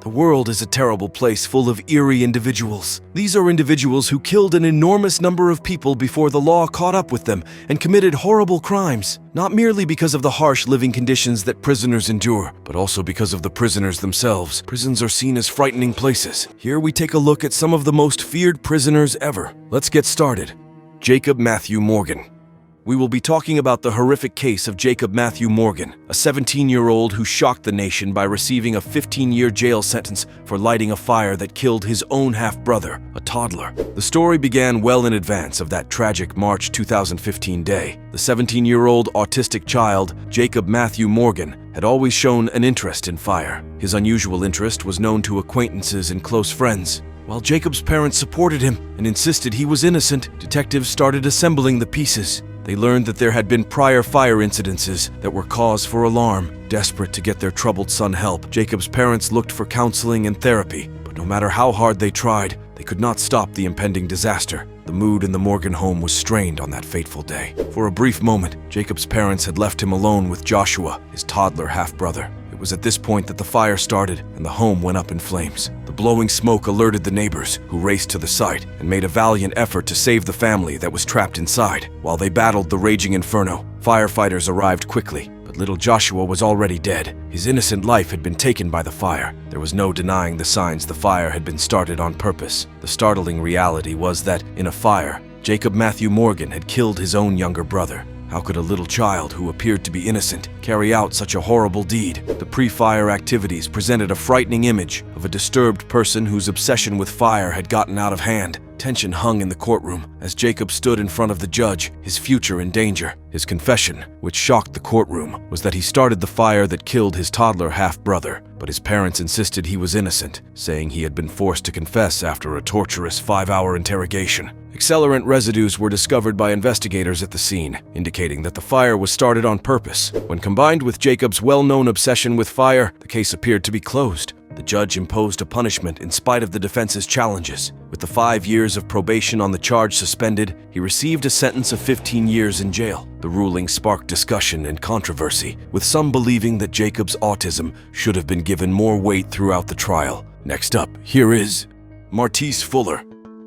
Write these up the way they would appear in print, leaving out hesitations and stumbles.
The world is a terrible place full of eerie individuals. These are individuals who killed an enormous number of people before the law caught up with them and committed horrible crimes, not merely because of the harsh living conditions that prisoners endure, but also because of the prisoners themselves. Prisons are seen as frightening places. Here we take a look at some of the most feared prisoners ever. Let's get started. Jacob Matthew Morgan. We will be talking about the horrific case of Jacob Matthew Morgan, a 17-year-old who shocked the nation by receiving a 15-year jail sentence for lighting a fire that killed his own half-brother, a toddler. The story began well in advance of that tragic March 2015 day. The 17-year-old autistic child, Jacob Matthew Morgan, had always shown an interest in fire. His unusual interest was known to acquaintances and close friends. While Jacob's parents supported him and insisted he was innocent, detectives started assembling the pieces. They learned that there had been prior fire incidences that were cause for alarm. Desperate to get their troubled son help, Jacob's parents looked for counseling and therapy, but no matter how hard they tried, they could not stop the impending disaster. The mood in the Morgan home was strained on that fateful day. For a brief moment, Jacob's parents had left him alone with Joshua, his toddler half-brother. It was at this point that the fire started and the home went up in flames. The blowing smoke alerted the neighbors, who raced to the site and made a valiant effort to save the family that was trapped inside. While they battled the raging inferno, firefighters arrived quickly, but little Joshua was already dead. His innocent life had been taken by the fire. There was no denying the signs the fire had been started on purpose. The startling reality was that, in a fire, Jacob Matthew Morgan had killed his own younger brother. How could a little child who appeared to be innocent carry out such a horrible deed? The pre-fire activities presented a frightening image of a disturbed person whose obsession with fire had gotten out of hand. Tension hung in the courtroom as Jacob stood in front of the judge, his future in danger. His confession, which shocked the courtroom, was that he started the fire that killed his toddler half-brother, but his parents insisted he was innocent, saying he had been forced to confess after a torturous 5-hour interrogation. Accelerant residues were discovered by investigators at the scene, indicating that the fire was started on purpose. When combined with Jacob's well-known obsession with fire, the case appeared to be closed. The judge imposed a punishment in spite of the defense's challenges. With the 5 years of probation on the charge suspended, he received a sentence of 15 years in jail. The ruling sparked discussion and controversy, with some believing that Jacob's autism should have been given more weight throughout the trial. Next up, here is Martis Fuller.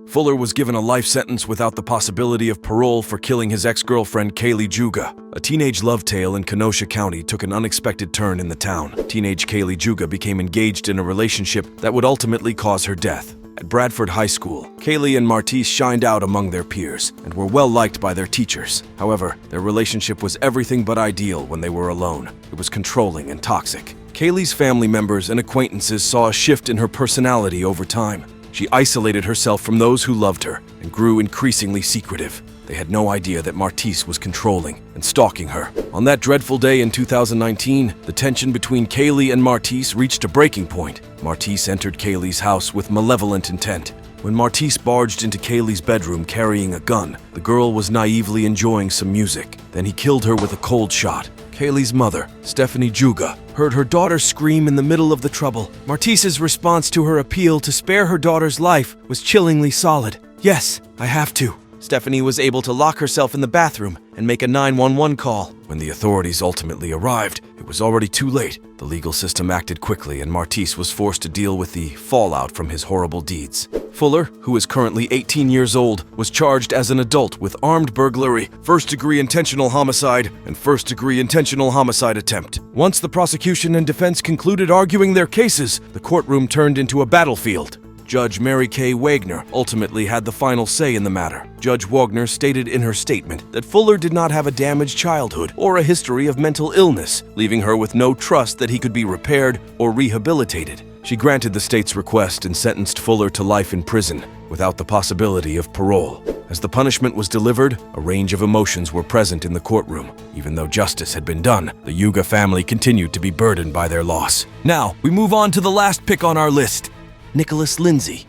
Fuller was given a life sentence without the possibility of parole for killing his ex-girlfriend Kaylee Juga. A teenage love tale in Kenosha County took an unexpected turn in the town. Teenage Kaylee Juga became engaged in a relationship that would ultimately cause her death. At Bradford High School, Kaylee and Martis shined out among their peers and were well liked by their teachers. However, their relationship was everything but ideal when they were alone. It was controlling and toxic. Kaylee's family members and acquaintances saw a shift in her personality over time. She isolated herself from those who loved her and grew increasingly secretive. They had no idea that Martis was controlling and stalking her. On that dreadful day in 2019, the tension between Kaylee and Martis reached a breaking point. Martis entered Kaylee's house with malevolent intent. When Martis barged into Kaylee's bedroom carrying a gun, the girl was naively enjoying some music. Then he killed her with a cold shot. Kaylee's mother, Stephanie Juga, heard her daughter scream in the middle of the trouble. Martis's response to her appeal to spare her daughter's life was chillingly solid. "Yes, I have to." Stephanie was able to lock herself in the bathroom and make a 911 call. When the authorities ultimately arrived, it was already too late. The legal system acted quickly and Martis was forced to deal with the fallout from his horrible deeds. Fuller, who is currently 18 years old, was charged as an adult with armed burglary, first-degree intentional homicide, and first-degree intentional homicide attempt. Once the prosecution and defense concluded arguing their cases, the courtroom turned into a battlefield. Judge Mary Kay Wagner ultimately had the final say in the matter. Judge Wagner stated in her statement that Fuller did not have a damaged childhood or a history of mental illness, leaving her with no trust that he could be repaired or rehabilitated. She granted the state's request and sentenced Fuller to life in prison, without the possibility of parole. As the punishment was delivered, a range of emotions were present in the courtroom. Even though justice had been done, the Yuga family continued to be burdened by their loss. Now, we move on to the last pick on our list. Nicholas Lindsay.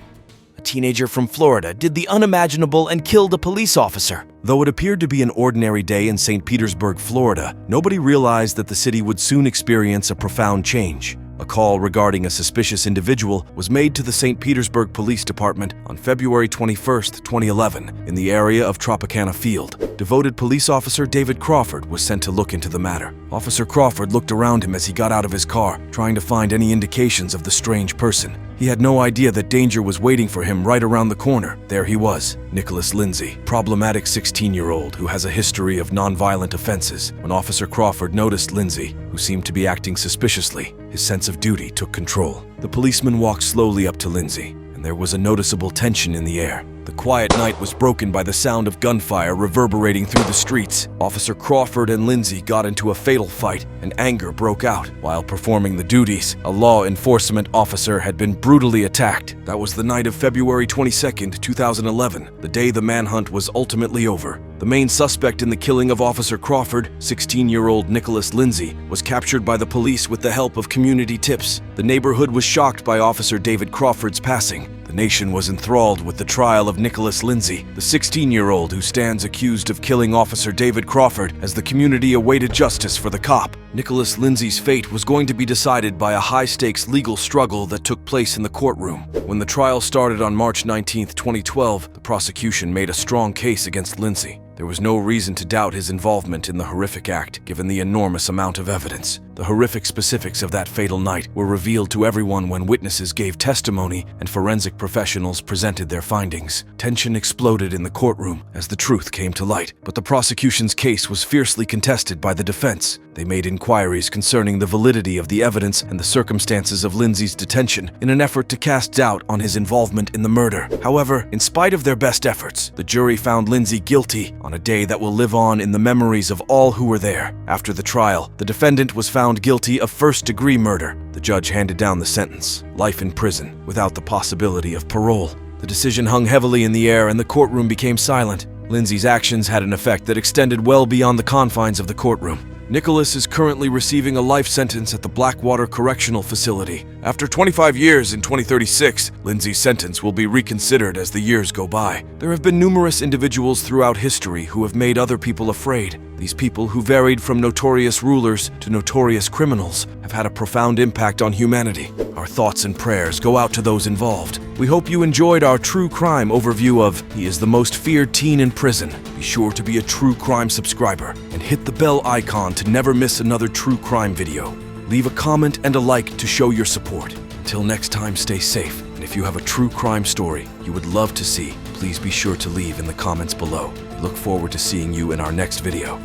A teenager from Florida did the unimaginable and killed a police officer. Though it appeared to be an ordinary day in St. Petersburg, Florida, nobody realized that the city would soon experience a profound change. A call regarding a suspicious individual was made to the St. Petersburg Police Department on February 21, 2011, in the area of Tropicana Field. Devoted police officer David Crawford was sent to look into the matter. Officer Crawford looked around him as he got out of his car, trying to find any indications of the strange person. He had no idea that danger was waiting for him right around the corner. There he was, Nicholas Lindsay, problematic 16-year-old who has a history of nonviolent offenses. When Officer Crawford noticed Lindsay, who seemed to be acting suspiciously, his sense of duty took control. The policeman walked slowly up to Lindsay, and there was a noticeable tension in the air. The quiet night was broken by the sound of gunfire reverberating through the streets. Officer Crawford and Lindsay got into a fatal fight, and anger broke out. While performing the duties, a law enforcement officer had been brutally attacked. That was the night of February 22, 2011, the day the manhunt was ultimately over. The main suspect in the killing of Officer Crawford, 16-year-old Nicholas Lindsay, was captured by the police with the help of community tips. The neighborhood was shocked by Officer David Crawford's passing. The nation was enthralled with the trial of Nicholas Lindsay, the 16-year-old who stands accused of killing Officer David Crawford, as the community awaited justice for the cop. Nicholas Lindsay's fate was going to be decided by a high-stakes legal struggle that took place in the courtroom. When the trial started on March 19, 2012, the prosecution made a strong case against Lindsay. There was no reason to doubt his involvement in the horrific act, given the enormous amount of evidence. The horrific specifics of that fatal night were revealed to everyone when witnesses gave testimony and forensic professionals presented their findings. Tension exploded in the courtroom as the truth came to light, but the prosecution's case was fiercely contested by the defense. They made inquiries concerning the validity of the evidence and the circumstances of Lindsay's detention in an effort to cast doubt on his involvement in the murder. However, in spite of their best efforts, the jury found Lindsay guilty on a day that will live on in the memories of all who were there. After the trial, the defendant was found guilty of first-degree murder. The judge handed down the sentence, life in prison, without the possibility of parole. The decision hung heavily in the air and the courtroom became silent. Lindsay's actions had an effect that extended well beyond the confines of the courtroom. Nicholas is currently receiving a life sentence at the Blackwater Correctional Facility. After 25 years in 2036, Lindsay's sentence will be reconsidered as the years go by. There have been numerous individuals throughout history who have made other people afraid. These people, who varied from notorious rulers to notorious criminals, have had a profound impact on humanity. Our thoughts and prayers go out to those involved. We hope you enjoyed our true crime overview of He is the Most Feared Teen in Prison. Be sure to be a True Crime subscriber and hit the bell icon to never miss another true crime video. Leave a comment and a like to show your support. Until next time, stay safe, and if you have a true crime story you would love to see, please be sure to leave in the comments below. We look forward to seeing you in our next video.